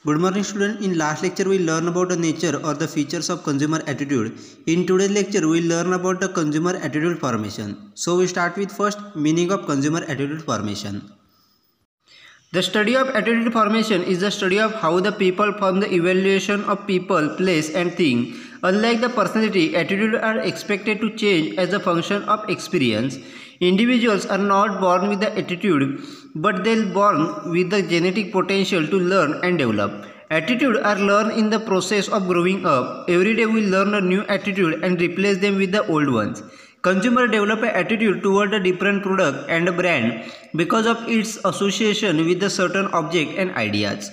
Good morning student. In last lecture we learned about the nature or the features of consumer attitude. In today's lecture we will learn about the consumer attitude formation. So we start with first meaning of consumer attitude formation. The study of attitude formation is the study of how the people form the evaluation of people, place and thing. Unlike the personality, attitude are expected to change as a function of experience. Individuals are not born with the attitude, but they are born with the genetic potential to learn and develop. Attitude are learned in the process of growing up. Every day we learn a new attitude and replace them with the old ones. Consumer develop an attitude toward a different product and a brand because of its association with a certain object and ideas.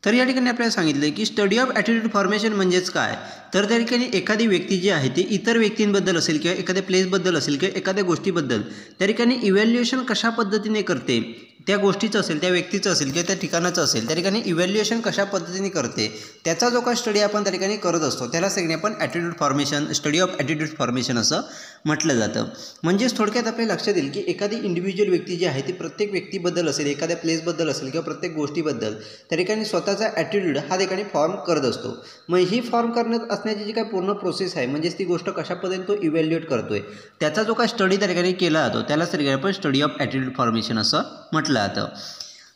तर या ठिकाणी आपल्याला सांगितले की study of attitude formation म्हणजेच काय, तर त्या ठिकाणी एखादी व्यक्ती जी आहे ती इतर व्यक्तींबद्दल असेल किंवा एखाद्या प्लेसबद्दल असेल किंवा एखाद्या गोष्टीबद्दल त्या ठिकाणी इव्हॅल्युएशन कशा पद्धतीने करते, त्या गोष्टीचं असेल, त्या व्यक्तीचं असेल किंवा त्या ठिकाणाचं असेल, त्या ठिकाणी इव्हॅल्युएशन कशा पद्धतीने करते त्याचा जो काय स्टडी आपण त्या ठिकाणी करत असतो त्याला सगळे आपण attitude formation, study of attitude formation असं म्हटलं जातं. म्हणजेच थोडक्यात आपल्या लक्षात येईल की एखादी इंडिव्हिज्युअल व्यक्ती जी आहे ती प्रत्येक व्यक्तीबद्दल असेल, एखाद्या प्लेसबद्दल असेल किंवा प्रत्येक गोष्टीबद्दल त्या ठिकाणी स्वतःचा ॲटिट्यूड हा ठिकाणी फॉर्म करत असतो. मग ही फॉर्म करण्यात असण्याची जी काय पूर्ण प्रोसेस आहे, म्हणजेच ती गोष्ट कशा पद्धतीने तो इव्हॅल्युएट करतोय त्याचा जो काय स्टडी त्या ठिकाणी केला जातो त्याला सगळे आपण स्टडी ऑफ ॲटिट्यूड फॉर्मेशन असं म्हटलं जातं.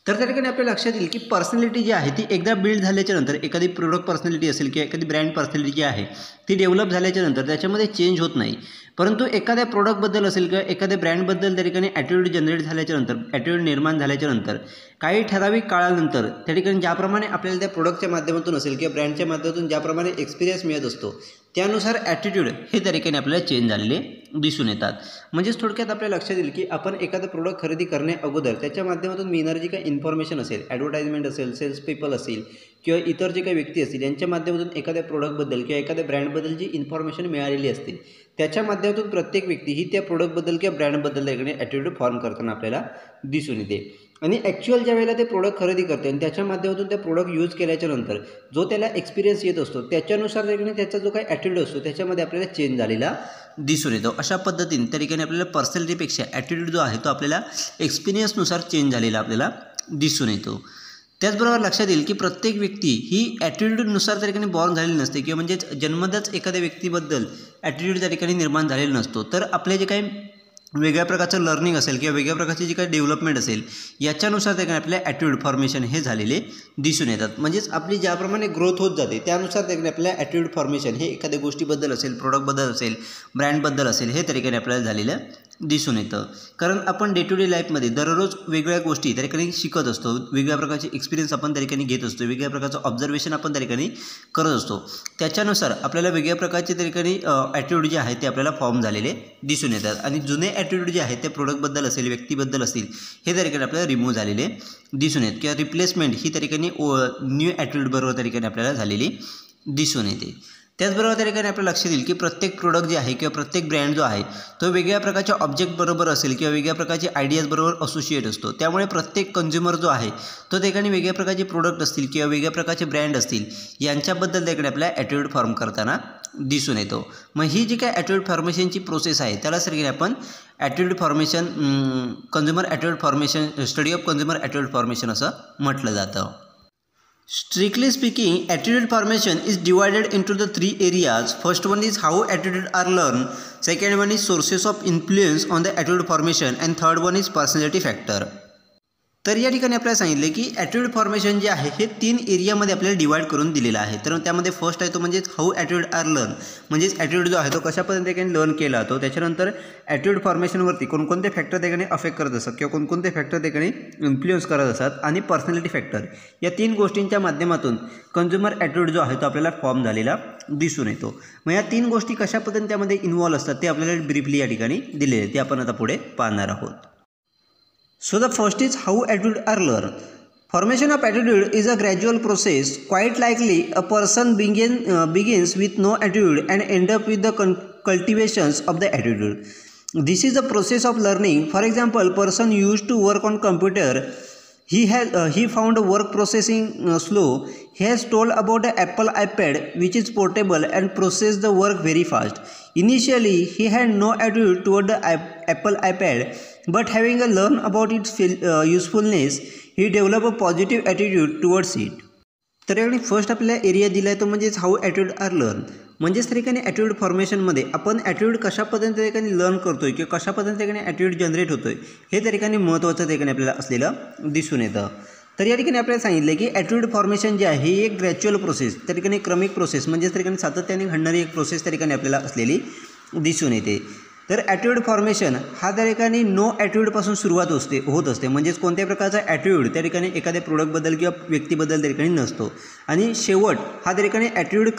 तर त्या ठिकाणी आपल्या लक्षात येईल की पर्सनॅलिटी जी आहे ती एकदा बिल्ड झाल्याच्या नंतर, एखादी प्रोडक्ट पर्सनॅलिटी असेल किंवा एखादी ब्रँड पर्सनॅलिटी जी आहे ती डेव्हलप झाल्याच्या नंतर त्याच्यामध्ये चेंज होत नाही. परंतु एखाद्या प्रोडक्टबद्दल असेल किंवा एखाद्या ब्रँडबद्दल त्या ठिकाणी ॲटिट्यूड जनरेट झाल्याच्या नंतर, ॲटिट्यूड निर्माण झाल्याच्या नंतर काही ठराविक काळानंतर त्या ठिकाणी ज्याप्रमाणे आपल्याला त्या प्रोडक्टच्या माध्यमातून असेल किंवा ब्रँडच्या माध्यमातून ज्याप्रमाणे एक्सपिरियन्स मिळत असतो त्यानुसार ॲटिट्यूड हे त्या ठिकाणी आपल्याला चेंज झालेले दिसून येतात. म्हणजेच थोडक्यात आपल्या लक्षात येईल की आपण एखादं प्रोडक्ट खरेदी करण्या अगोदर त्याच्या माध्यमातून मिळणारी जी काही इन्फॉर्मेशन असेल, ॲडव्हर्टाइजमेंट असेल, सेल्स पीपल असतील किंवा इतर जे काही व्यक्ती असतील यांच्या माध्यमातून एखाद्या प्रोडक्टबद्दल किंवा एखाद्या ब्रँडबद्दल जी इन्फॉर्मेशन मिळालेली असते त्याच्या माध्यमातून प्रत्येक व्यक्ती ही त्या प्रोडक्टबद्दल किंवा ब्रँडबद्दल एखादी ॲटिट्यूड फॉर्म करताना आपल्याला दिसून येते. आणि ॲक्च्युअल ज्या वेळेला ते प्रोडक्ट खरेदी करते आणि त्याच्या माध्यमातून त्या प्रोडक्ट यूज केल्याच्या नंतर जो त्याला एक्सपिरियन्स येत असतो त्याच्यानुसार त्या ठिकाणी त्याचा जो काही ॲटिट्यूड असतो त्याच्यामध्ये आपल्याला चेंज झालेला दिसून येतो. अशा पद्धतीने त्या ठिकाणी आपल्याला पर्सनॅलिटीपेक्षा ॲटिट्यूड जो आहे तो आपल्याला एक्सपिरियन्सनुसार चेंज झालेला आपल्याला दिसून येतो. त्याचबरोबर लक्षात येईल की प्रत्येक व्यक्ती ही ॲटिट्यूडनुसार त्या ठिकाणी बॉर्न झालेली नसते किंवा म्हणजेच जन्मतच एखाद्या व्यक्तीबद्दल ॲटिट्यूड त्या ठिकाणी निर्माण झालेला नसतो. तर आपले जे काही वेगळ्या प्रकारचं लर्निंग असेल किंवा वेगळ्या प्रकारची जी काही डेव्हलपमेंट असेल याच्यानुसार त्या ठिकाणी आपल्या ॲटिट्यूड फॉर्मेशन हे झालेले दिसून येतात. म्हणजेच आपली ज्याप्रमाणे ग्रोथ होत जाते त्यानुसार त्या ठिकाणी आपल्या ॲटिट्यूड फॉर्मेशन हे एखाद्या गोष्टीबद्दल असेल, प्रोडक्टबद्दल असेल, ब्रँडबद्दल असेल हे त्या ठिकाणी आपल्याला झालेलं दिसून येतं. कारण आपण डे टू डे लाईफमध्ये दररोज वेगवेगळ्या गोष्टी त्या ठिकाणी शिकत असतो, वेगवेगळ्या प्रकारचे एक्सपिरियन्स आपण त्या ठिकाणी घेत असतो, वेगवेगळ्या प्रकारचं ऑब्झर्वेशन आपण त्या ठिकाणी करत असतो. त्याच्यानुसार आपल्याला वेगळ्या प्रकारचे त्या ठिकाणी ॲटिट्यूड जे आहे ते आपल्याला फॉर्म झालेले दिसून येतात. आणि जुने ॲटिट्यूड जे आहे ते प्रोडक्टबद्दल असेल, व्यक्तीबद्दल असतील हे त्या ठिकाणी आपल्याला रिमूव्ह झालेले दिसून येत किंवा रिप्लेसमेंट ही त्या ठिकाणी न्यू ॲटिट्यूडबरोबर त्या ठिकाणी आपल्याला झालेली दिसून येते. त्याचबरोबर त्या ठिकाणी आपल्याला लक्षात येईल की प्रत्येक प्रोडक्ट जे आहे किंवा प्रत्येक ब्रँड जो आहे तो वेगळ्या प्रकारच्या ऑब्जेक्टबरोबर असेल किंवा वेगळ्या प्रकारचे आयडियाजबरोबर असोसिएट असतो. त्यामुळे प्रत्येक कंझ्युमर जो आहे तो त्या ठिकाणी वेगळ्या प्रकारचे प्रोडक्ट असतील किंवा वेगळ्या प्रकारचे ब्रँड असतील यांच्याबद्दल त्या ठिकाणी आपल्या ॲटिट्यूड फॉर्म करताना दिसून येतो. मग ही जी काय ॲटिट्यूड फॉर्मेशनची प्रोसेस आहे त्याला सगळी आपण attitude formation, consumer attitude formation, study of consumer attitude formation असं म्हटलं जातं. Strictly speaking, attitude formation is divided into the three areas. First one is how attitude are learned. Second one is sources of influence on the attitude formation, and third one is personality factor. तर या ठिकाणी आपल्याला सांगितले की attitude formation जे आहे हे 3 एरियामध्ये आपल्याला डिवाइड करून दिलेलं आहे. तर त्यामध्ये फर्स्ट आहे तो म्हणजेच हाऊ ॲटिट्यूड आर लर्न, म्हणजेच ॲटिट्यूड जो आहे तो कशा पद्धतीने ठिकाणी लर्न केला जातो. त्याच्यानंतर ॲटिट्यूड फॉर्मेशनवरती कोणकोणते फॅक्टर ठिकाणी अफेक्ट करत असतात किंवा कोणकोणते फॅक्टर ठिकाणी इन्फ्लुअन्स करत असतात, आणि पर्सनॅलिटी फॅक्टर या 3 गोष्टींच्या माध्यमातून कंझ्युमर ॲटिट्यूड जो आहे तो आपल्याला फॉर्म झालेला दिसून येतो. मग या 3 गोष्टी कशा पद्धतीने त्यामध्ये इन्व्हॉल्व असतात ते आपल्याला ब्रीफली या ठिकाणी दिलेले आहे, ते आपण आता पुढे पाहणार आहोत. So the first is how attitude are learned. Formation of attitude is a gradual process. Quite likely a person begins with no attitude and end up with the cultivations of the attitude. This is the process of learning. For example, person used to work on computer. He found work processing slow. He has told about the Apple iPad which is portable and process the work very fast. Initially, he had no attitude toward the Apple iPad, but having learned about its usefulness, he developed a positive attitude towards it. तर यावेळी first आपल्याला area दिला आहे तो म्हणजेच how attitude are learn. म्हणजेच त्या ठिकाणी ॲटिट्यूड फॉर्मेशनमध्ये आपण ॲटिट्यूड कशा पद्धतीने त्या ठिकाणी लर्न करतोय किंवा कशा पद्धतीने त्या ठिकाणी ॲटिट्यूड जनरेट होतोय हे त्या ठिकाणी महत्त्वाचं त्या ठिकाणी आपल्याला असलेलं दिसून येतं. तर या ठिकाणी आपल्याला सांगितलं की ॲटिट्यूड फॉर्मेशन जे आहे ही एक ग्रॅज्युअल प्रोसेस, त्या ठिकाणी क्रमिक प्रोसेस म्हणजेच त्या ठिकाणी सातत्याने घडणारी एक प्रोसेस त्या ठिकाणी आपल्याला असलेली दिसून येते. तर ॲटिट्यूड फॉर्मेशन हा त्या ठिकाणी नो ॲटिट्यूडपासून सुरुवात होत असते. म्हणजेच कोणत्याही प्रकारचा ॲटिट्यूड त्या ठिकाणी एखाद्या प्रोडक्टबद्दल किंवा व्यक्तीबद्दल त्या ठिकाणी नसतो आणि शेवट हा त्या ठिकाणी ॲटिट्यूड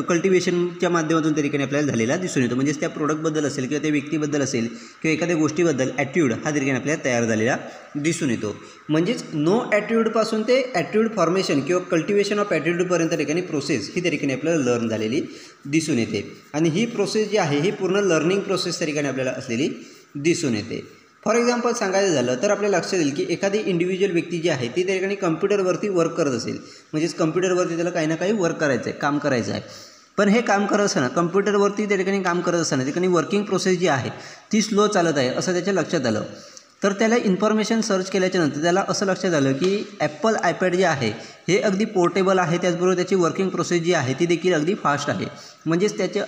कल्टिवेशनच्या माध्यमातून त्या ठिकाणी आपल्याला झालेला दिसून येतो. म्हणजेच त्या प्रोडक्टबद्दल असेल किंवा त्या व्यक्तीबद्दल असेल किंवा एखाद्या गोष्टीबद्दल ॲटिट्यूड हा त्या ठिकाणी आपल्याला तयार झालेला दिसून येतो. म्हणजेच नो ॲटिट्यूडपासून ते ॲटिट्यूड फॉर्मेशन किंवा कल्टिवेशन ऑफ ॲटिट्यूडपर्यंत त्या ठिकाणी प्रोसेस ही त्या ठिकाणी आपल्याला लर्न झालेली दिसून येते. आणि ही प्रोसेस जी आहे ही पूर्ण लर्निंग प्रोसेस त्या ठिकाणी आपल्याला असलेली दिसून येते. फॉर एक्झाम्पल सांगायचं झालं तर आपल्याला लक्षात येईल की एखादी इंडिव्हिज्युअल व्यक्ती जी आहे ती त्या ठिकाणी कम्प्युटरवरती वर्क करत असेल. म्हणजेच कम्प्युटरवरती त्याला काही ना काही वर्क करायचं आहे, काम करायचं आहे. पण हे काम करत असताना कम्प्युटरवरती त्या ठिकाणी काम करत असताना ठिकाणी वर्किंग प्रोसेस जी आहे ती स्लो चालत आहे असं त्याच्या लक्षात आलं. तर त्याला इन्फॉर्मेशन सर्च केल्याच्यानंतर त्याला असं लक्षात आलं की ॲपल आयपॅड जे आहे हे अगदी पोर्टेबल आहे, त्याचबरोबर त्याची वर्किंग प्रोसेस जी आहे ती देखील अगदी फास्ट आहे. म्हणजेच त्याच्या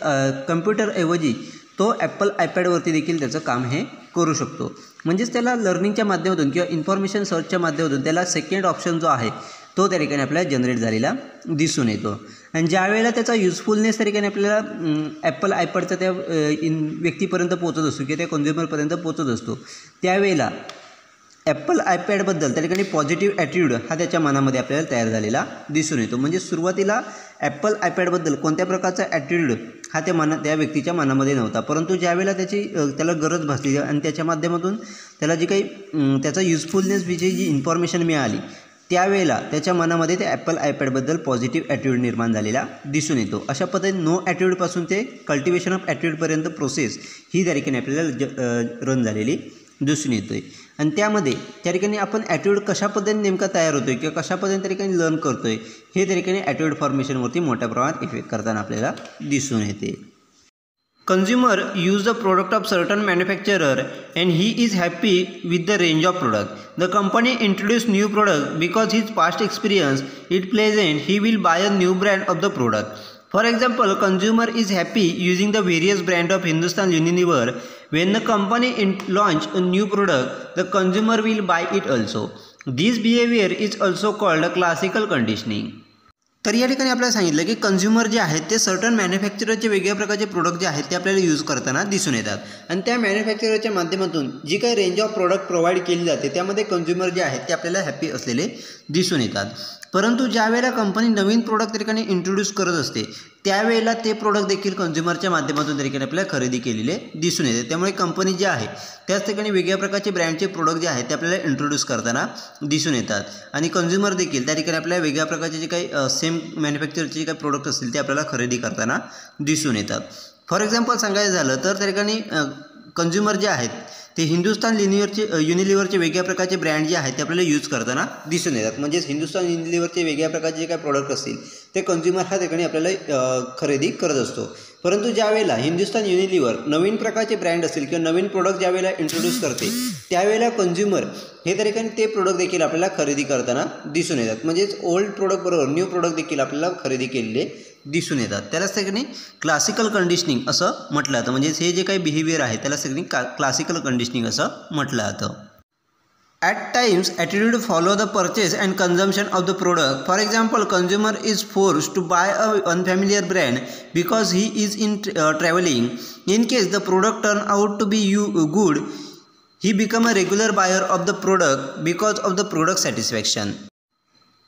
कम्प्युटरऐवजी तो ॲपल आयपॅडवरती देखील त्याचं काम हे करू शकतो. म्हणजेच त्याला लर्निंगच्या माध्यमातून किंवा इन्फॉर्मेशन सर्चच्या माध्यमातून त्याला सेकंड ऑप्शन जो आहे तो त्या ठिकाणी आपल्याला जनरेट झालेला दिसून येतो. आणि ज्यावेळेला त्याचा युजफुलनेस त्या ठिकाणी आपल्याला ॲपल आयपॅडचा त्या व्यक्तीपर्यंत पोहोचत असतो किंवा त्या कन्झ्युमरपर्यंत पोहोचत असतो त्यावेळेला ॲपल आयपॅडबद्दल त्या ठिकाणी पॉझिटिव्ह ॲटिट्यूड हा त्याच्या मनामध्ये आपल्याला तयार झालेला दिसून येतो. म्हणजे सुरुवातीला ॲपल आयपॅडबद्दल कोणत्या प्रकारचा ॲटिट्यूड हा त्या व्यक्तीच्या मनामध्ये नव्हता, परंतु ज्यावेळेला त्याला गरज भासली आणि त्याच्या माध्यमातून त्याला जी काही त्याचा युजफुलनेसविषयी जी इन्फॉर्मेशन मिळाली त्यावेळेला त्याच्या मनामध्ये त्या ॲपल आयपॅडबद्दल पॉझिटिव्ह ॲटिट्यूड निर्माण झालेला दिसून येतो. अशा पद्धतीने नो ॲटिट्यूडपासून ते कल्टिवेशन ऑफ ॲटिट्यूडपर्यंत प्रोसेस ही त्या ठिकाणी आपल्याला रन झालेली दिसून येतोय. आणि त्यामध्ये त्या ठिकाणी आपण ॲटिट्यूड कशा पद्धतीने नेमका तयार होतो आहे किंवा कशा पद्धतीने त्या ठिकाणी लर्न करतो आहे हे त्या ठिकाणी ॲटिट्यूड फॉर्मेशनवरती मोठ्या प्रमाणात इफेक्ट करताना आपल्याला दिसून येते. Consumer use the product of certain manufacturer and he is happy with the range of product. The company introduce new product because his past experience is pleasant. He will buy a new brand of the product. For example, consumer is happy using the various brand of Hindustan Unilever. When the company launch a new product, the consumer will buy it also. This behavior is also called a classical conditioning. तर या ठिकाणी आपल्याला सांगितलं की consumer जे आहेत ते certain मॅन्युफॅक्चररचे वेगळ्या प्रकारचे प्रोडक्ट जे आहेत ते आपल्याला यूज करताना दिसून येतात आणि त्या मॅन्युफॅक्चररच्या माध्यमातून जी काही रेंज ऑफ प्रोडक्ट प्रोव्हाइड केली जाते त्यामध्ये कन्झ्युमर जे आहेत ते आपल्याला हॅपी असलेले दिसून येतात. परंतु ज्यावेळेला कंपनी नवीन प्रोडक्ट त्या ठिकाणी इंट्रोड्यूस करत असते त्यावेळेला ते प्रोडक्ट देखील कन्झ्युमरच्या माध्यमातून त्या ठिकाणी आपल्याला खरेदी केलेले दिसून येते. त्यामुळे कंपनी जे आहे त्याच ठिकाणी वेगळ्या प्रकारचे ब्रँडचे प्रोडक्ट जे आहेत ते आपल्याला इंट्रोड्यूस करताना दिसून येतात आणि कन्झ्युमर देखील त्या ठिकाणी आपल्याला वेगळ्या प्रकारचे जे काही सेम मॅन्युफॅक्चरचे जे काही प्रोडक्ट असतील ते आपल्याला खरेदी करताना दिसून येतात. फॉर एक्झाम्पल सांगायचं झालं तर त्या ठिकाणी कन्झ्युमर जे आहेत ते हिंदुस्तान युनिलिव्हरचे वेगळ्या प्रकारचे ब्रँड जे आहेत ते आपल्याला यूज करताना दिसून येतात. म्हणजेच हिंदुस्तान युनिलिव्हरचे वेगळ्या प्रकारचे जे काही प्रोडक्ट असतील ते कन्झ्युमर हा ठिकाणी आपल्याला खरेदी करत असतो. परंतु ज्यावेळेला हिंदुस्तान युनिलिव्हर नवीन प्रकारचे ब्रँड असतील किंवा नवीन प्रोडक्ट ज्यावेळेला इंट्रोड्यूस करते त्यावेळेला कन्झ्युमर हे त्या ठिकाणी ते प्रोडक्ट देखील आपल्याला खरेदी करताना दिसून येतात. म्हणजेच ओल्ड प्रोडक्ट बरोबर न्यू प्रोडक्ट देखील आपल्याला खरेदी केलेले दिसून येतात. त्याला सगळ्यांनी क्लासिकल कंडिशनिंग असं म्हटलं जातं. म्हणजेच हे जे काही बिहेवियर आहे त्याला सगळ्यांनी क्लासिकल कंडिशनिंग असं म्हटलं जातं. At times, attitude follow the purchase and consumption of the product. For example, consumer is forced to buy a unfamiliar brand because he is in traveling. In case the product turn out to be good, he become a regular buyer of the product because of the product satisfaction.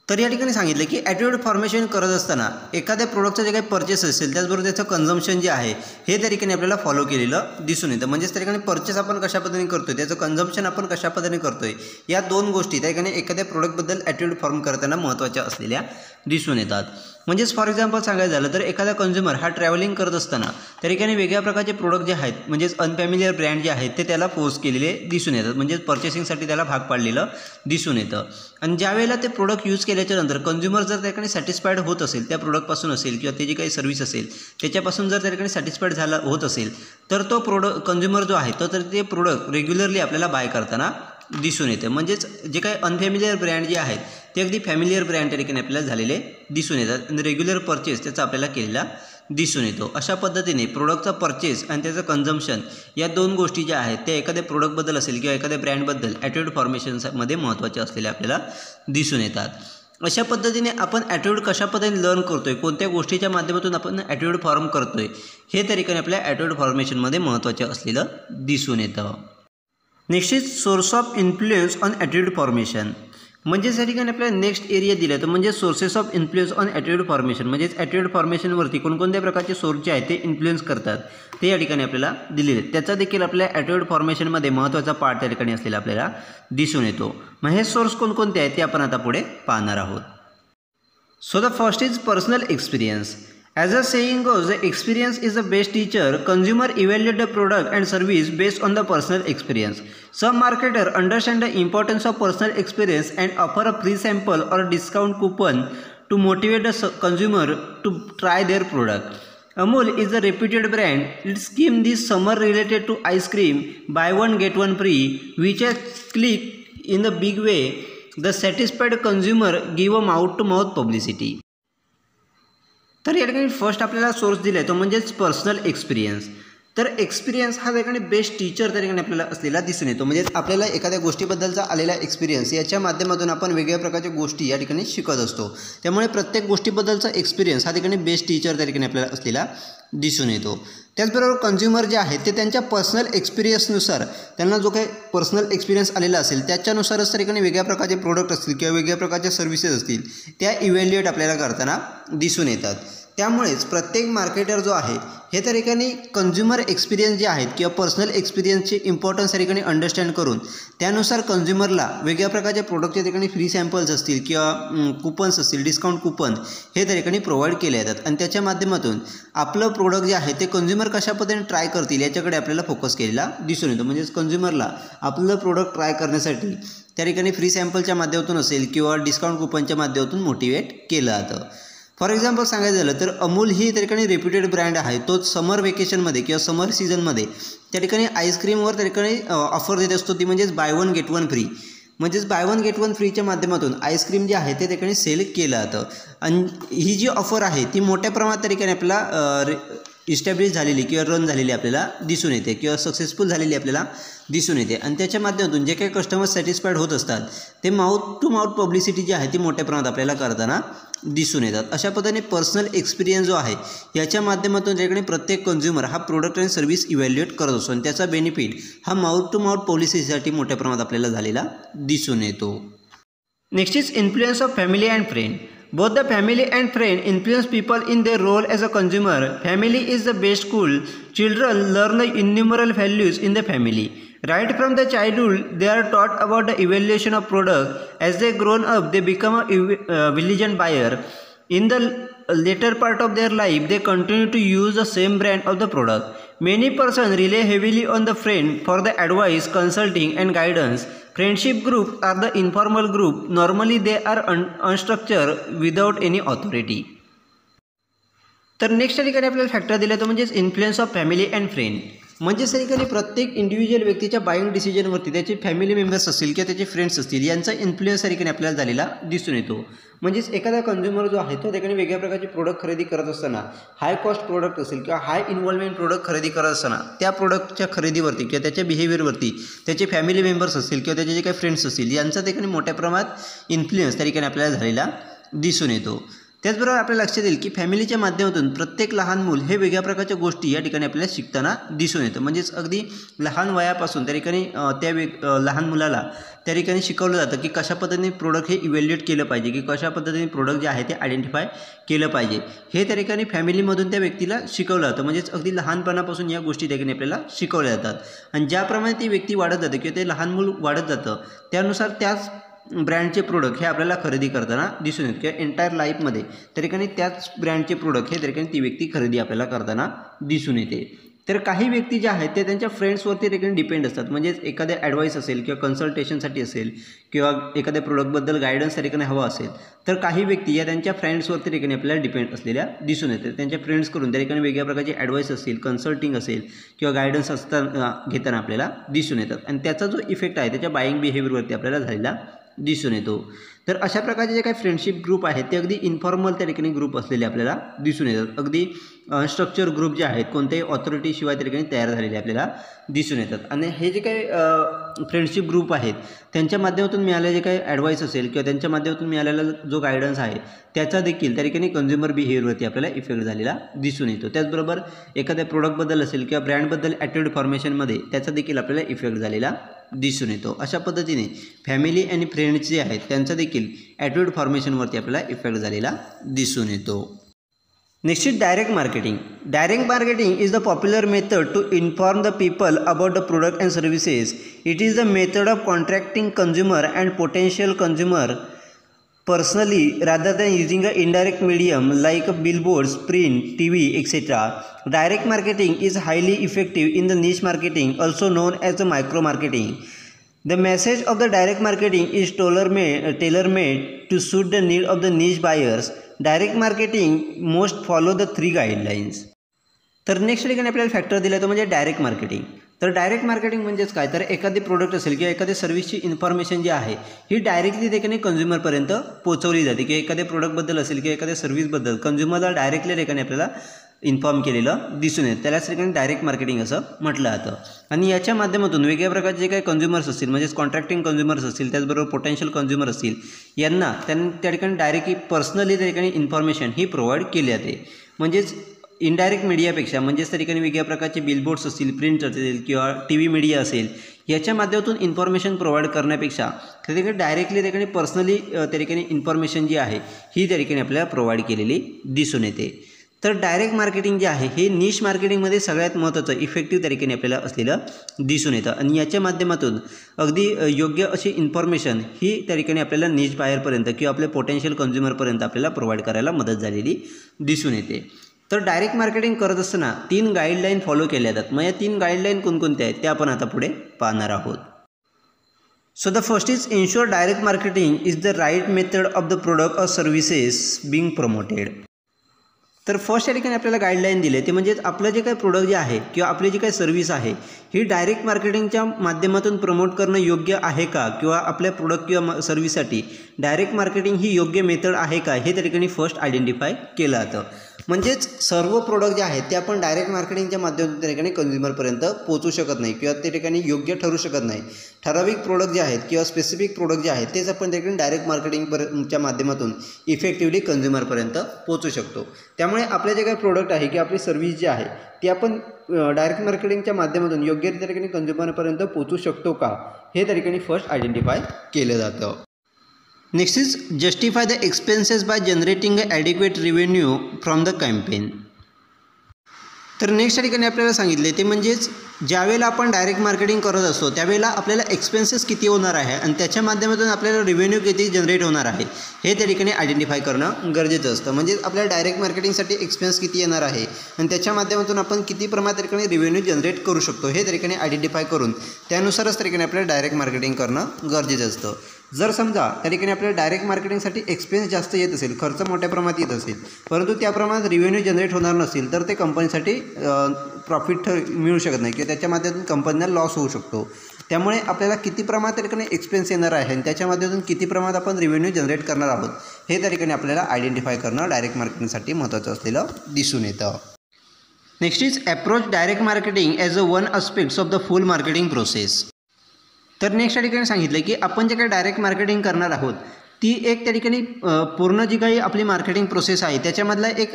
तर या ठिकाणी सांगितलं की attitude formation करत असताना एखाद्या प्रोडक्टचं जे काही परचेस असेल त्याचबरोबर त्याचं कन्झम्पशन जे आहे हे त्या ठिकाणी आपल्याला फॉलो केलेलं दिसून येतं. म्हणजेच त्या ठिकाणी परचेस आपण कशा पद्धतीने करतोय त्याचं कन्झम्पशन आपण कशा पद्धतीने करतोय या दोन गोष्टी त्या ठिकाणी एखाद्या प्रोडक्टबद्दल ॲटिट्यूड फॉर्म करताना महत्त्वाच्या असलेल्या दिसून येतात. म्हणजेच फॉर एक्झाम्पल सांगायचं झालं तर एखादा कन्झ्युमर हा ट्रॅव्हलिंग करत असताना त्या ठिकाणी वेगळ्या प्रकारचे प्रोडक्ट जे आहेत म्हणजेच अनफॅमिलियर ब्रँड जे आहेत ते त्याला फोर्स केलेले दिसून येतात. म्हणजेच पर्चेसिंगसाठी त्याला भाग पाडलेलं दिसून येतं. आणि ज्यावेळेला ते प्रोडक्ट यूज केल्याच्या नंतर कन्झ्युमर जर त्या ठिकाणी सॅटिस्फाईड होत असेल त्या प्रोडक्टपासून असेल किंवा त्याची काही सर्व्हिस असेल त्याच्यापासून जर त्या ठिकाणी सॅटिस्फाईड होत असेल तर तो कन्झ्युमर जो आहे तर ते प्रोडक्ट रेग्युलरली आपल्याला बाय करताना दिसून येते. म्हणजेच जे काही अनफॅमिलियर ब्रँड जे आहेत ते अगदी फॅमिलियर ब्रँड त्या ठिकाणी आपल्याला झालेले दिसून येतात आणि रेग्युलर परचेस त्याचा आपल्याला केलेला दिसून येतो. अशा पद्धतीने प्रोडक्टचा परचेस आणि त्याचं कन्झम्पशन या दोन गोष्टी ज्या आहेत त्या एखाद्या प्रोडक्टबद्दल असेल किंवा एखाद्या ब्रँडबद्दल ॲटिट्यूड फॉर्मेशनमध्ये महत्त्वाचे असलेले आपल्याला दिसून येतात. अशा पद्धतीने आपण ॲटिट्यूड कशा पद्धतीने लर्न करतोय, कोणत्या गोष्टीच्या माध्यमातून आपण ॲटिट्यूड फॉर्म करतोय, हे त्या ठिकाणी आपल्या ॲटिट्यूड फॉर्मेशनमध्ये महत्त्वाचे असलेलं दिसून येतं. Next is source of influence on attitude formation. म्हणजेच या ठिकाणी आपल्याला नेक्स्ट एरिया दिला तर म्हणजे sources of influence on attitude formation. म्हणजेच ॲटिट्यूड फॉर्मेशनवरती कोणकोणत्या प्रकारचे सोर्स जे आहेत ते इन्फ्लुएन्स करतात ते या ठिकाणी आपल्याला दिलेले आहेत. त्याचा देखील आपल्या ॲटिट्यूड फॉर्मेशनमध्ये महत्त्वाचा पार्ट त्या ठिकाणी असलेला आपल्याला दिसून येतो. मग हे सोर्स कोणकोणते आहेत ते आपण आता पुढे पाहणार आहोत. So the first is personal experience. As the saying goes, the experience is the best teacher. Consumer evaluate the product and service based on the personal experience. Some marketers understand the importance of personal experience and offer a free sample or discount coupon to motivate the consumer to try their product. Amul is a reputed brand. Its scheme this summer related to ice cream, buy one get one free, which has clicked in the big way. The satisfied consumer give a mouth-to-mouth publicity. तर या ठिकाणी first आपल्याला source दिला आहे तो म्हणजेच personal experience. तर experience हा त्या ठिकाणी बेस्ट टीचर त्या ठिकाणी आपल्याला असलेला दिसून येतो. म्हणजे आपल्याला एखाद्या गोष्टीबद्दलचा आलेला एक्सपिरियन्स याच्या माध्यमातून आपण वेगवेगळ्या प्रकारच्या गोष्टी या ठिकाणी शिकत असतो. त्यामुळे प्रत्येक गोष्टीबद्दलचा एक्सपिरियन्स हा ठिकाणी बेस्ट टीचर त्या ठिकाणी आपल्याला असलेला दिसून येतो. त्याचबरोबर कन्झ्युमर जे आहेत ते त्यांच्या पर्सनल एक्सपिरियन्सनुसार त्यांना जो काही पर्सनल एक्सपिरियन्स आलेला असेल त्याच्यानुसारच त्या ठिकाणी वेगळ्या प्रकारचे प्रोडक्ट असतील किंवा वेगळ्या प्रकारच्या सर्व्हिसेस असतील त्या इव्हॅल्युएट आपल्याला करताना दिसून येतात. त्यामुळेच प्रत्येक मार्केटर जो आहे हे त्या ठिकाणी कन्झ्युमर एक्सपिरियन्स जे आहेत किंवा पर्सनल एक्सपिरियन्सचे इम्पॉर्टन्स त्या ठिकाणी अंडरस्टँड करून त्यानुसार कन्झ्युमरला वेगळ्या प्रकारच्या प्रोडक्टच्या ठिकाणी फ्री सॅम्पल्स असतील किंवा कुपन्स असतील, डिस्काउंट कुपन हे त्या ठिकाणी प्रोव्हाइड केले जातात आणि त्याच्या माध्यमातून आपलं प्रोडक्ट जे आहे ते कन्झ्युमर कशा पद्धतीने ट्राय करतील याच्याकडे आपल्याला फोकस केलेला दिसून येतो. म्हणजेच कन्झ्युमरला आपलं प्रोडक्ट ट्राय करण्यासाठी त्या ठिकाणी फ्री सॅम्पलच्या माध्यमातून असेल किंवा डिस्काउंट कुपनच्या माध्यमातून मोटिवेट केलं जातं. फॉर एक्झाम्पल सांगायचं झालं तर अमूल ही त्या ठिकाणी रेप्युटेड ब्रँड आहे. तो समर वेकेशनमध्ये किंवा समर सीझनमध्ये त्या ठिकाणी आईस्क्रीमवर त्या ठिकाणी ऑफर देत असतो ती म्हणजेच by one get one free. म्हणजेच बाय वन गेट वन फ्रीच्या माध्यमातून आईस्क्रीम जे आहे ते त्या ठिकाणी सेल केलं जातं आणि ही जी ऑफर आहे ती मोठ्या प्रमाणात त्या ठिकाणी आपल्याला इस्टॅब्लिश झालेली किंवा रन झालेली आपल्याला दिसून येते किंवा सक्सेसफुल झालेली आपल्याला दिसून येते आणि त्याच्या माध्यमातून जे काही कस्टमर सॅटिस्फाईड होत असतात ते माउथ टू माउथ पब्लिसिटी जी आहे ती मोठ्या प्रमाणात आपल्याला करताना दिसून येतात. अशा पद्धतीने पर्सनल एक्सपिरियन्स जो आहे याच्या माध्यमातून त्याकडे प्रत्येक कन्झ्युमर हा प्रोडक्ट आणि सर्व्हिस इव्हॅल्युएट करत असतो आणि त्याचा बेनिफिट हा माउथ टू माउथ पॉलिसीसाठी मोठ्या प्रमाणात आपल्याला झालेला दिसून येतो. Next is influence of family and friend. Both the family and friend influence people in their role as a consumer. Family is the best school. Children learn the innumerable values in the family. Right from the childhood, they are taught about the evaluation of product. As they grown up, they become a vigilant buyer. In the later part of their life, they continue to use the same brand of the product. Many persons rely heavily on the friend for the advice, consulting, and guidance. Friendship groups are the informal group. Normally, they are unstructured without any authority. तर next ठिकाणी आपल्याला factor दिला तो म्हणजेच influence of family and friend. म्हणजेच त्या ठिकाणी प्रत्येक इंडिव्हिज्युअल व्यक्तीच्या बाईंग डिसिजनवरती त्याचे फॅमिली मेंबर्स असतील किंवा त्याचे फ्रेंड्स असतील यांचा इन्फ्लुएन्स त्या ठिकाणी आपल्याला झालेला दिसून येतो. म्हणजेच एखादा कन्झ्युमर जो आहे तो ठिकाणी वेगळ्या प्रकारचे प्रोडक्ट खरेदी करत असताना हाय कॉस्ट प्रोडक्ट असेल किंवा हाय इन्व्हॉल्वमेंट प्रोडक्ट खरेदी करत असताना त्या प्रोडक्टच्या खरेदीवरती किंवा त्याच्या बिहेवियरवरती त्याचे फॅमिली मेंबर्स असतील किंवा त्याचे जे काही फ्रेंड्स असतील यांचा त्या ठिकाणी मोठ्या प्रमाणात इन्फ्लुएन्स त्या ठिकाणी आपल्याला झालेला दिसून येतो. त्याचबरोबर आपल्याला लक्षात येईल की फॅमिलीच्या माध्यमातून प्रत्येक लहान मूल हे वेगळ्या प्रकारच्या गोष्टी या ठिकाणी आपल्याला शिकताना दिसून येतं. म्हणजेच अगदी लहान वयापासून त्या ठिकाणी लहान मुलाला त्या ठिकाणी शिकवलं जातं की कशा पद्धतीने प्रोडक्ट हे इव्हॅल्युएट केलं पाहिजे की कशा पद्धतीने प्रोडक्ट जे आहे ते आयडेंटिफाय केलं पाहिजे हे त्या ठिकाणी फॅमिलीमधून त्या व्यक्तीला शिकवलं जातं. म्हणजेच अगदी लहानपणापासून या गोष्टी त्या ठिकाणी आपल्याला शिकवल्या जातात आणि ज्याप्रमाणे ती व्यक्ती वाढत जाते किंवा ते लहान मूल वाढत जातं त्यानुसार त्याच ब्रँडचे प्रोडक्ट हे आपल्याला खरेदी करताना दिसून येतात किंवा एंटायर लाईफमध्ये त्या ठिकाणी त्याच ब्रँडचे प्रोडक्ट हे त्या ठिकाणी ती व्यक्ती खरेदी आपल्याला करताना दिसून येते. तर काही व्यक्ती ज्या आहेत ते त्यांच्या फ्रेंड्सवरती ठिकाणी डिपेंड असतात. म्हणजेच एखाद्या ॲडवाईस असेल किंवा कन्सल्टेशनसाठी असेल किंवा एखाद्या प्रोडक्टबद्दल गायडन्स त्या ठिकाणी हवा असेल तर काही व्यक्ती या त्यांच्या फ्रेंड्सवरती ठिकाणी आपल्याला डिपेंड असलेल्या दिसून येते. त्यांच्या फ्रेंड्सकडून त्या ठिकाणी वेगळ्या प्रकारची ॲडवाईस असेल, कन्सल्टिंग असेल किंवा गायडन्स घेताना आपल्याला दिसून येतात आणि त्याचा जो इफेक्ट आहे त्याच्या बाईंग बिहेवियरवरती आपल्याला झालेला दिसून येतो. तर अशा प्रकारचे जे काही फ्रेंडशिप ग्रुप आहेत ते अगदी इन्फॉर्मल त्या ठिकाणी ग्रुप असलेले आपल्याला दिसून येतात. अगदी स्ट्रक्चर ग्रुप जे आहेत कोणत्याही ऑथॉरिटीशिवाय त्या ठिकाणी तयार झालेले आपल्याला दिसून येतात. आणि हे जे काही फ्रेंडशिप ग्रुप आहेत त्यांच्या माध्यमातून मिळालेले जे काही ॲडवाईस असेल किंवा त्यांच्या माध्यमातून मिळालेला जो गायडन्स आहे त्याचा देखील त्या ठिकाणी कन्झ्युमर बिहेवियरवरती आपल्याला इफेक्ट झालेला दिसून येतो. त्याचबरोबर एखाद्या प्रोडक्टबद्दल असेल किंवा ब्रँडबद्दल ॲटिट्यूड फॉर्मेशनमध्ये त्याचा देखील आपल्याला इफेक्ट झालेला दिसून येतो. अशा पद्धतीने फॅमिली आणि फ्रेंड्स जे आहेत त्यांचा देखील ॲटिट्यूड फॉर्मेशनवरती आपल्याला इफेक्ट झालेला दिसून येतो. Next is direct marketing. Direct marketing is the popular method to inform the people about the product and services. It is the method of contracting consumer and potential consumer personally rather than using an indirect medium like billboards, print, TV, etc. Direct marketing is highly effective in the niche marketing, also known as the micro marketing. The message of the direct marketing is tailor-made to suit the need of the niche buyers. Direct marketing most follow the 3 guidelines. तर next ठिकाणी आपल्याला factor दिला तो म्हणजे direct marketing. तर direct marketing म्हणजेच काय, तर एखादी प्रोडक्ट असेल किंवा एखाद्या सर्व्हिसची इन्फॉर्मेशन जी आहे ही डायरेक्टली ठिकाणी कन्झ्युमरपर्यंत पोहोचवली जाते. किंवा एखाद्या प्रोडक्टबद्दल असेल किंवा एखाद्या सर्व्हिसबद्दल कन्झ्युमरला डायरेक्टली ठिकाणी आपल्याला इन्फॉर्म केलेलं दिसून येतं. त्यालाच ठिकाणी डायरेक्ट मार्केटिंग असं म्हटलं जातं. आणि याच्या माध्यमातून वेगवेगळ्या प्रकारचे जे काही कन्झ्युमर्स असतील म्हणजेच कॉन्ट्रॅक्टिंग कन्झ्युमर्स असतील त्याचबरोबर पोटेन्शियल कन्झ्युमर असतील यांना त्या ठिकाणी डायरेक्टली पर्सनली त्या ठिकाणी इन्फॉर्मेशन ही प्रोव्हाइड केली जाते. म्हणजेच इनडायरेक्ट मीडियापेक्षा म्हणजेच त्या ठिकाणी वेगळ्या प्रकारचे बिलबोर्ड्स असतील, प्रिंट असेल किंवा TV मीडिया असेल याच्या माध्यमातून इन्फॉर्मेशन प्रोव्हाइड करण्यापेक्षा त्या ठिकाणी डायरेक्टली त्या ठिकाणी पर्सनली त्या ठिकाणी इन्फॉर्मेशन जी आहे ही त्या ठिकाणी आपल्याला प्रोव्हाइड केलेली दिसून येते. तर डायरेक्ट मार्केटिंग जे आहे हे निश मार्केटिंगमध्ये सगळ्यात महत्त्वाचं इफेक्टिव्ह त्या ठिकाणी आपल्याला असलेलं दिसून येतं. आणि याच्या माध्यमातून अगदी योग्य अशी इन्फॉर्मेशन ही त्या ठिकाणी आपल्याला निश बायरपर्यंत किंवा आपल्या पोटेन्शियल कन्झ्युमरपर्यंत आपल्याला प्रोव्हाइड करायला मदत झालेली दिसून येते. तर डायरेक्ट मार्केटिंग करत असताना 3 गाईडलाईन फॉलो केल्या जातात. मग या 3 गाईडलाईन कोणकोणत्या आहेत त्या आपण आता पुढे पाहणार आहोत. So the first is insure direct marketing is the right method of the product or services being promoted. तर फर्स्ट या ठिकाणी आपल्याला गाईडलाईन दिले ते म्हणजे आपलं जे काही प्रोडक्ट जे आहे किंवा आपली जी काही सर्व्हिस आहे ही डायरेक्ट मार्केटिंगच्या माध्यमातून प्रमोट करणं योग्य आहे का, किंवा आपल्या प्रोडक्ट किंवा सर्व्हिससाठी डायरेक्ट मार्केटिंग ही योग्य मेथड आहे का हे त्या ठिकाणी फर्स्ट आयडेंटिफाय केलं जातं. म्हणजेच सर्व प्रोडक्ट जे आहेत ते आपण डायरेक्ट मार्केटिंगच्या माध्यमातून त्या ठिकाणी कन्झ्युमरपर्यंत पोहोचू शकत नाही किंवा त्या ठिकाणी योग्य ठरू शकत नाही. ठराविक प्रोडक्ट जे आहेत किंवा स्पेसिफिक प्रोडक्ट जे आहेत तेच आपण त्या ठिकाणी डायरेक्ट मार्केटिंगच्या माध्यमातून इफेक्टिव्हली कन्झ्युमरपर्यंत पोहोचू शकतो. त्यामुळे आपले जे काही प्रोडक्ट आहे किंवा आपली सर्व्हिस जी आहे ती आपण डायरेक्ट मार्केटिंगच्या माध्यमातून योग्य त्या ठिकाणी कन्झ्युमरपर्यंत पोहोचू शकतो का हे त्या ठिकाणी फर्स्ट आयडेंटिफाय केलं जातं. Next is justify the expenses by generating a adequate revenue from the campaign. तर नेक्स्ट ठिकाणी आपल्याला सांगितले ते म्हणजेच ज्यावेळेला आपण डायरेक्ट मार्केटिंग करत असतो त्यावेळेला आपल्याला एक्सपेन्सेस किती होणार आहे आणि त्याच्या माध्यमातून आपल्याला रेव्हेन्यू किती जनरेट होणार आहे हे त्या ठिकाणी आयडेंटिफाय करणं गरजेचं असतं. म्हणजे आपल्याला डायरेक्ट मार्केटिंगसाठी एक्सपेन्स किती येणार आहे आणि त्याच्या माध्यमातून आपण किती प्रमाणात त्या ठिकाणी रेव्हेन्यू जनरेट करू शकतो हे त्या ठिकाणी आयडेंटिफाय करून त्यानुसारच त्या ठिकाणी आपल्याला डायरेक्ट मार्केटिंग करणं गरजेचं असतं. जर समजा त्या ठिकाणी आपल्याला डायरेक्ट मार्केटिंगसाठी एक्सपेन्स जास्त येत असेल, खर्च मोठ्या प्रमाणात येत असेल, परंतु त्या प्रमाणात रेव्हेन्यू जनरेट होणार नसेल तर ते कंपनीसाठी प्रॉफिट मिळू शकत नाही किंवा त्याच्या माध्यमातून कंपनीला लॉस होऊ शकतो. त्यामुळे आपल्याला किती प्रमाणात त्या ठिकाणी एक्सपेन्स येणार आहे आणि त्याच्या माध्यमातून किती प्रमाणात आपण रेव्हेन्यू जनरेट करणार आहोत हे त्या ठिकाणी आपल्याला आयडेंटिफाय करणं डायरेक्ट मार्केटिंगसाठी महत्त्वाचं असलेलं दिसून येतं. Next is approach direct marketing as a one aspects of the full marketing process. तर नेक्स्ट या ठिकाणी सांगितलं की आपण जे काही डायरेक्ट मार्केटिंग करणार आहोत ती एक त्या ठिकाणी पूर्ण जी काही आपली मार्केटिंग प्रोसेस आहे त्याच्यामधला एक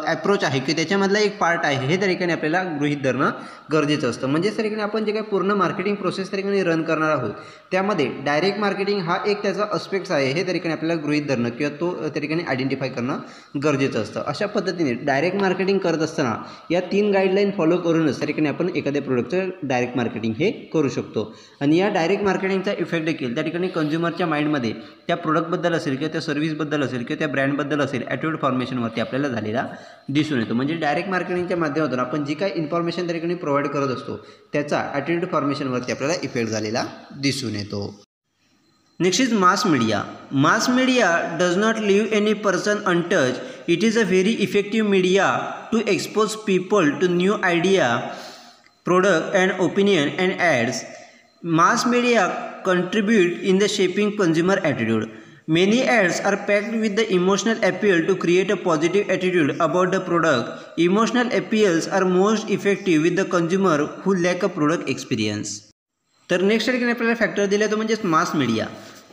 ॲप्रोच आहे की त्याच्यामधला एक पार्ट आहे हे त्या ठिकाणी आपल्याला गृहीत धरणं गरजेचं असतं. म्हणजेच त्या ठिकाणी आपण जे काही पूर्ण मार्केटिंग प्रोसेस त्या ठिकाणी रन करणार आहोत त्यामध्ये डायरेक्ट मार्केटिंग हा एक त्याचा अस्पेक्ट्स आहे हे त्या ठिकाणी आपल्याला गृहीत धरणं किंवा तो त्या ठिकाणी आयडेंटिफाय करणं गरजेचं असतं. अशा पद्धतीने डायरेक्ट मार्केटिंग करत असताना या 3 गाईडलाईन फॉलो करूनच त्या ठिकाणी आपण एखाद्या प्रोडक्टचं डायरेक्ट मार्केटिंग हे करू शकतो. आणि या डायरेक्ट मार्केटिंगचा इफेक्ट देखील त्या ठिकाणी कन्झ्युमरच्या माइंडमध्ये त्या प्रोडक्टबद्दल असेल किंवा त्या सर्व्हिसबद्दल असेल किंवा त्या ब्रँडबद्दल असेल ॲटिट्यूड फॉर्मेशनवरती आपल्याला झालेला दिसून येतो. म्हणजे डायरेक्ट मार्केटिंगच्या माध्यमातून आपण जी काही इन्फॉर्मेशन त्या ठिकाणी प्रोव्हाइड करत असतो त्याचा ॲटिट्यूड फॉर्मेशनवरती आपल्याला इफेक्ट झालेला दिसून येतो. Next is mass media. Mass media does not leave any person untouch. It is a very effective media to expose people to new idea, product and opinion and ads. Mass media contribute in the shaping consumer attitude. Many ads are packed with the emotional appeal to create a positive attitude about the product. Emotional appeals are most effective with the consumer who lack a product experience. तर next ठिकाणी आपल्याला factor दिला तो म्हणजे mass media.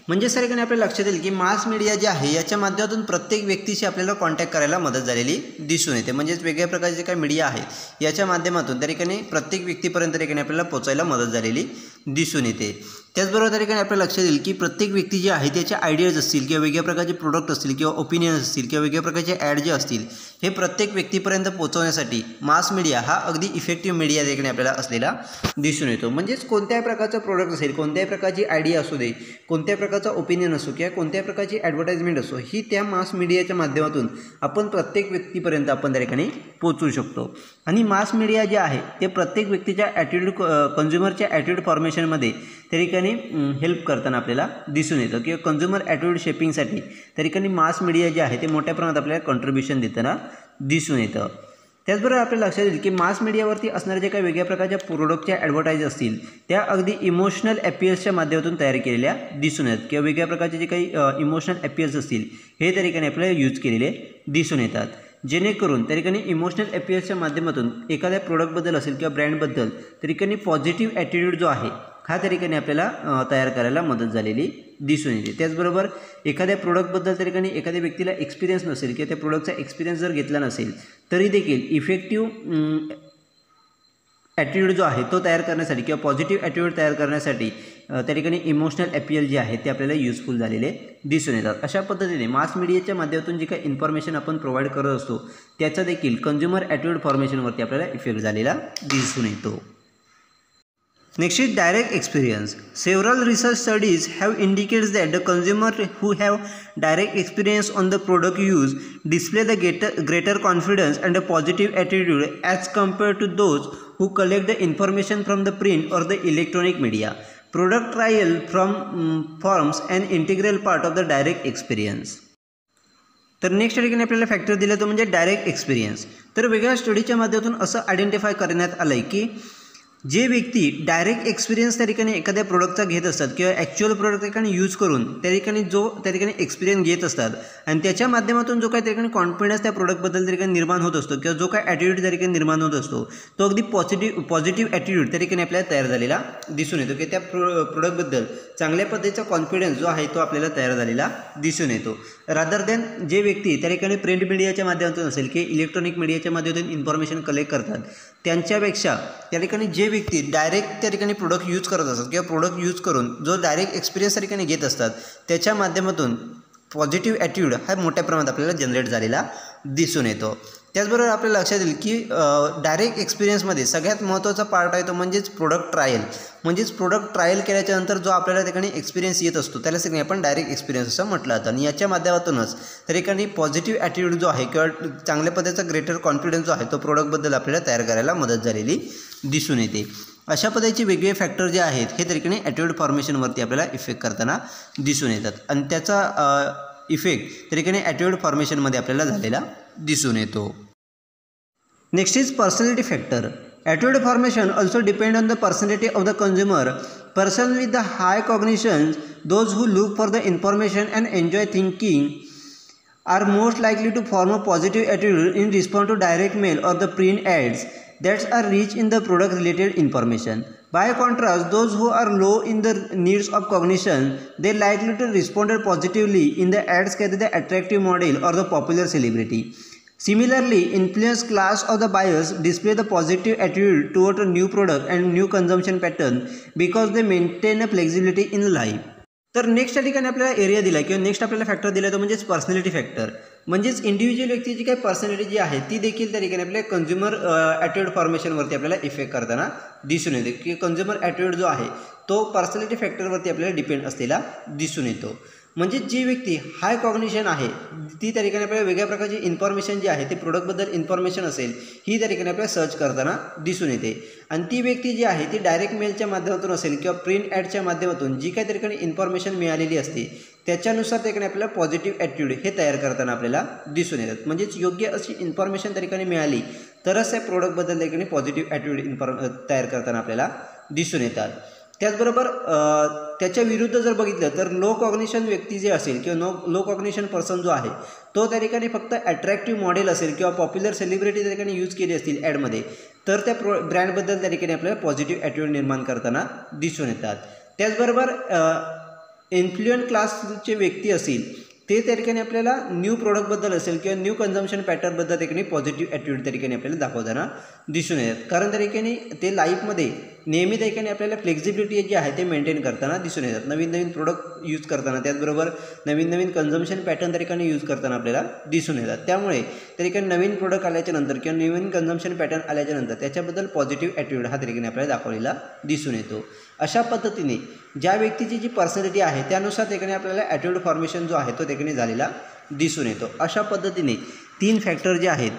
म्हणजे sir ठिकाणी आपल्याला लक्षात येईल की मास मीडिया जे आहे याच्या माध्यमातून प्रत्येक व्यक्तीशी आपल्याला कॉन्टॅक्ट करायला मदत झालेली दिसून येते. म्हणजेच वेगळ्या प्रकारचे जे काही मीडिया आहेत याच्या माध्यमातून त्या ठिकाणी प्रत्येक व्यक्तीपर्यंत त्या ठिकाणी आपल्याला पोहोचायला मदत झालेली दिसून येते. त्याचबरोबर त्या ठिकाणी आपल्याला लक्षात येईल की प्रत्येक व्यक्ती जे आहे त्याचे आयडियाज असतील किंवा वेगळ्या प्रकारचे प्रोडक्ट असतील किंवा ओपिनियन्स असतील किंवा वेगळ्या प्रकारचे ॲड जे असतील हे प्रत्येक व्यक्तीपर्यंत पोहोचवण्यासाठी मास मीडिया हा अगदी इफेक्टिव्ह मीडिया त्या ठिकाणी आपल्याला असलेला दिसून येतो. म्हणजेच कोणत्याही प्रकारचा प्रोडक्ट असेल, कोणत्याही प्रकारची आयडिया असू दे, कोणत्याही प्रकारचा ओपिनियन असो किंवा कोणत्याही प्रकारची ॲडव्हर्टाइजमेंट असो, ही त्या मास मीडियाच्या माध्यमातून आपण प्रत्येक व्यक्तीपर्यंत आपण त्या ठिकाणी पोहोचू शकतो. आणि मास मीडिया जे आहे ते प्रत्येक व्यक्तीच्या ॲटिट्यूड कन्झ्युमरच्या ॲटिट्यूड फॉर्मेशनमध्ये त्या ठिकाणी हेल्प करताना आपल्याला दिसून येतं किंवा कन्झ्युमर ॲटिट्यूड शेपिंगसाठी त्या ठिकाणी मास मीडिया जे आहे ते मोठ्या प्रमाणात आपल्याला कॉन्ट्रीब्युशन देताना दिसून येतं. त्याचबरोबर आपल्याला लक्षात येईल की मास मीडियावरती असणाऱ्या जे काही वेगळ्या प्रकारच्या प्रोडक्टच्या ॲडव्हर्टाईज असतील त्या अगदी इमोशनल ॲपियर्सच्या माध्यमातून तयार केलेल्या दिसून येतात किंवा वेगळ्या प्रकारचे जे काही इमोशनल ॲपियर्स असतील हे त्या ठिकाणी आपल्याला यूज केलेले दिसून येतात. जेणेकरून त्या ठिकाणी इमोशनल ॲपियर्सच्या माध्यमातून एखाद्या प्रोडक्टबद्दल असेल किंवा ब्रँडबद्दल त्या ठिकाणी पॉझिटिव्ह ॲटिट्यूड जो आहे हा त्या ठिकाणी आपल्याला तयार करायला मदत झालेली दिसून येते. त्याचबरोबर एखाद्या प्रोडक्टबद्दल त्या ठिकाणी एखाद्या व्यक्तीला एक्सपिरियन्स नसेल किंवा त्या प्रोडक्टचा एक्सपिरियन्स जर घेतला नसेल तरी देखील इफेक्टिव्ह ॲटिट्यूड जो आहे तो तयार करण्यासाठी किंवा पॉझिटिव्ह ॲटिट्यूड तयार करण्यासाठी त्या ठिकाणी इमोशनल ॲपियल जे आहे ते आपल्याला युजफुल झालेले दिसून येतात. अशा पद्धतीने मास मीडियाच्या माध्यमातून जी काही इन्फॉर्मेशन आपण प्रोव्हाइड करत असतो त्याचा देखील कन्झ्युमर ॲटिट्यूड फॉर्मेशनवरती आपल्याला इफेक्ट झालेला दिसून येतो. Next is direct experience. Several research studies have indicated that the consumer who have direct experience on the product use display the greater confidence and a positive attitude as compared to those who collect the information from the print or the electronic media. Product trial forms an integral part of the direct experience. तर next ठिकाणी आपल्याला factor दिला तो म्हणजे direct experience. तर वेगळ्या स्टडीच्या माध्यमातून असं आयडेंटिफाय करण्यात आलं आहे की जे व्यक्ती डायरेक्ट एक्सपिरियन्स त्या ठिकाणी एखाद्या प्रोडक्टचा घेत असतात किंवा ॲक्च्युअल प्रोडक्ट त्या ठिकाणी यूज करून त्या ठिकाणी एक्सपिरियन्स घेत असतात आणि त्याच्या माध्यमातून जो काही त्या ठिकाणी कॉन्फिडन्स त्या प्रोडक्टबद्दल त्या ठिकाणी निर्माण होत असतो किंवा जो काही ॲटिट्यूड त्या ठिकाणी निर्माण होत असतो तो अगदी पॉझिटिव्ह ॲटिट्यूड त्या ठिकाणी आपल्याला तयार झालेला दिसून येतो की त्या प्रोडक्टबद्दल चांगल्या पद्धतीचा कॉन्फिडन्स जो आहे तो आपल्याला तयार झालेला दिसून येतो. रादर दॅन जे व्यक्ती त्या ठिकाणी प्रिंट मीडियाच्या माध्यमातून असेल की इलेक्ट्रॉनिक मीडियाच्या माध्यमातून इन्फॉर्मेशन कलेक्ट करतात त्यांच्यापेक्षा त्या ठिकाणी जे व्यक्ती डायरेक्ट त्या ठिकाणी प्रोडक्ट यूज करत असतात किंवा प्रोडक्ट यूज करून जो डायरेक्ट एक्सपिरियन्स त्या ठिकाणी घेत असतात त्याच्या माध्यमातून पॉझिटिव्ह ॲटिट्यूड हा मोठ्या प्रमाणात आपल्याला जनरेट झालेला दिसून येतो. त्याचबरोबर आपल्याला लक्षात येईल की डायरेक्ट एक्सपिरियन्समध्ये सगळ्यात महत्त्वाचा पार्ट आहे तो म्हणजेच प्रोडक्ट ट्रायल. म्हणजेच प्रोडक्ट ट्रायल केल्याच्यानंतर जो आपल्याला त्या ठिकाणी एक्सपिरियन्स येत असतो त्याला सगळं आपण डायरेक्ट एक्सपिरियन्स असं म्हटलं जातं. आणि याच्या माध्यमातूनच त्या ठिकाणी पॉझिटिव्ह ॲटिट्यूड जो आहे किंवा चांगल्या पद्धतीचा ग्रेटर कॉन्फिडन्स जो आहे तो प्रोडक्टबद्दल आपल्याला तयार करायला मदत झालेली दिसून येते. अशा पद्धतीचे वेगवेगळे फॅक्टर जे आहेत हे त्या ठिकाणी ॲटिट्यूड फॉर्मेशनवरती आपल्याला इफेक्ट करताना दिसून येतात आणि त्याचा इफेक्ट त्या ठिकाणी ॲटिट्यूड फॉर्मेशनमध्ये आपल्याला झालेला दिसून येतो. Next is personality factor. Attitude formation also depend on the personality of the consumer. Persons with the high cognition, those who look for the information and enjoy thinking, are most likely to form a positive attitude in response to direct mail or the print ads that are rich in the product related information. By contrast, those who are low in the needs of cognition, they are likely to respond positively in the ads carry the attractive model or the popular celebrity. Similarly, influence class of the buyers display the positive attitude toward a new product and new consumption pattern because they maintain a flexibility in life. तर next या ठिकाणी आपल्याला area दिला किंवा next आपल्याला factor दिला तो म्हणजेच पर्सनॅलिटी फॅक्टर. म्हणजेच इंडिव्हिज्युअल व्यक्तीची काही पर्सनॅलिटी जी आहे ती देखील त्या ठिकाणी आपल्या कन्झ्युमर ॲटिट्यूड फॉर्मेशनवरती आपल्याला इफेक्ट करताना दिसून येते की कन्झ्युमर ॲटिट्यूड जो आहे तो पर्सनॅलिटी फॅक्टरवरती आपल्याला डिपेंड असलेला दिसून येतो. म्हणजे जी व्यक्ती हाय कॉग्निशन आहे ती त्या ठिकाणी आपल्याला वेगळ्या प्रकारची इन्फॉर्मेशन जी आहे ते प्रोडक्टबद्दल इन्फॉर्मेशन असेल ही त्या ठिकाणी आपल्याला सर्च करताना दिसून येते. आणि ती व्यक्ती जी आहे ती डायरेक्ट मेलच्या माध्यमातून असेल किंवा प्रिंट ॲडच्या माध्यमातून जी काही त्या ठिकाणी इन्फॉर्मेशन मिळालेली असते त्याच्यानुसार त्या ठिकाणी आपल्याला पॉझिटिव्ह ॲटिट्यूड हे तयार करताना आपल्याला दिसून येतात. म्हणजेच योग्य अशी इन्फॉर्मेशन त्या ठिकाणी मिळाली तरच त्या प्रोडक्टबद्दल त्या ठिकाणी पॉझिटिव्ह ॲटिट्यूड तयार करताना आपल्याला दिसून येतात. त्याचबरोबर त्याच्या विरुद्ध जर बघितलं तर लो कॉग्निशन व्यक्ती जे असेल किंवा लो कॉग्निशन पर्सन जो आहे तो त्या ठिकाणी फक्त अट्रॅक्टिव्ह मॉडेल असेल किंवा पॉप्युलर सेलिब्रिटी त्या ठिकाणी यूज केली असतील ॲडमध्ये, तर त्या ब्रँडबद्दल त्या ठिकाणी आपल्याला पॉझिटिव्ह ॲटिट्यूड निर्माण करताना दिसून येतात. त्याचबरोबर इन्फ्लुएंट क्लासचे व्यक्ती असतील ते त्या ठिकाणी आपल्याला न्यू प्रोडक्टबद्दल असेल किंवा न्यू कन्झम्पशन पॅटर्नबद्दल त्या ठिकाणी पॉझिटिव्ह ॲटिट्यूड त्या ठिकाणी आपल्याला दाखवताना दिसून येतात. कारण त्या ठिकाणी ते लाईफमध्ये नेहमी त्या ठिकाणी आपल्याला फ्लेक्झिबिलिटी जी आहे ते मेंटेन करताना दिसून येतात. नवीन नवीन प्रोडक्ट यूज करताना, त्याचबरोबर नवीन नवीन कन्झम्पशन पॅटर्न त्या ठिकाणी यूज करताना आपल्याला दिसून येतात. त्यामुळे त्या ठिकाणी नवीन प्रोडक्ट आल्याच्या नंतर किंवा नवीन कन्झम्पशन पॅटर्न आल्याच्या नंतर त्याच्याबद्दल पॉझिटिव्ह ॲटिट्यूड हा त्या ठिकाणी आपल्याला दाखवलेला दिसून येतो. अशा पद्धतीने ज्या व्यक्तीची जी पर्सनॅलिटी आहे त्यानुसार त्या ठिकाणी आपल्याला ॲटिट्यूड फॉर्मेशन जो आहे तो त्या ठिकाणी झालेला दिसून येतो. अशा पद्धतीने 3 फॅक्टर जे आहेत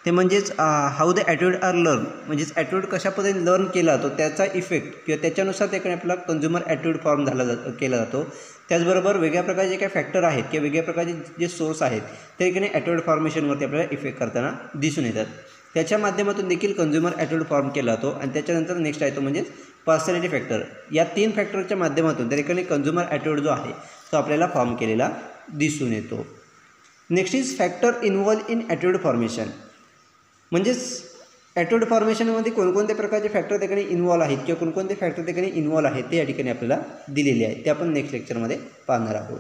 ते म्हणजेच how the attitude are learn, म्हणजेच ॲटिट्यूड कशा पद्धतीने लर्न केला जातो त्याचा इफेक्ट किंवा त्याच्यानुसार त्या ठिकाणी आपला कन्झ्युमर ॲटिट्यूड फॉर्म केला जातो. त्याचबरोबर वेगळ्या प्रकारचे जे काही फॅक्टर आहेत किंवा वेगळ्या प्रकारचे जे सोर्स आहेत त्या ठिकाणी ॲटिट्यूड फॉर्मेशनवरती आपल्याला इफेक्ट करताना दिसून येतात. त्याच्या माध्यमातून देखील कन्झ्युमर ॲटिट्यूड फॉर्म केला जातो. आणि त्याच्यानंतर नेक्स्ट आहे तो म्हणजे पर्सनॅलिटी फॅक्टर. या 3 फॅक्टरच्या माध्यमातून त्या ठिकाणी कन्झ्युमर ॲटिट्यूड जो आहे तो आपल्याला फॉर्म केलेला दिसून येतो. Next is factor involve in attitude formation, म्हणजेच ॲटिट्यूड फॉर्मेशनमध्ये कोणकोणत्या प्रकारचे फॅक्टर त्या ठिकाणी इन्व्हॉल्व आहेत किंवा कोणकोणते फॅक्टर त्या ठिकाणी इन्व्हॉल्व आहेत ते या ठिकाणी आपल्याला दिलेले आहेत. ते आपण नेक्स्ट लेक्चरमध्ये पाहणार आहोत.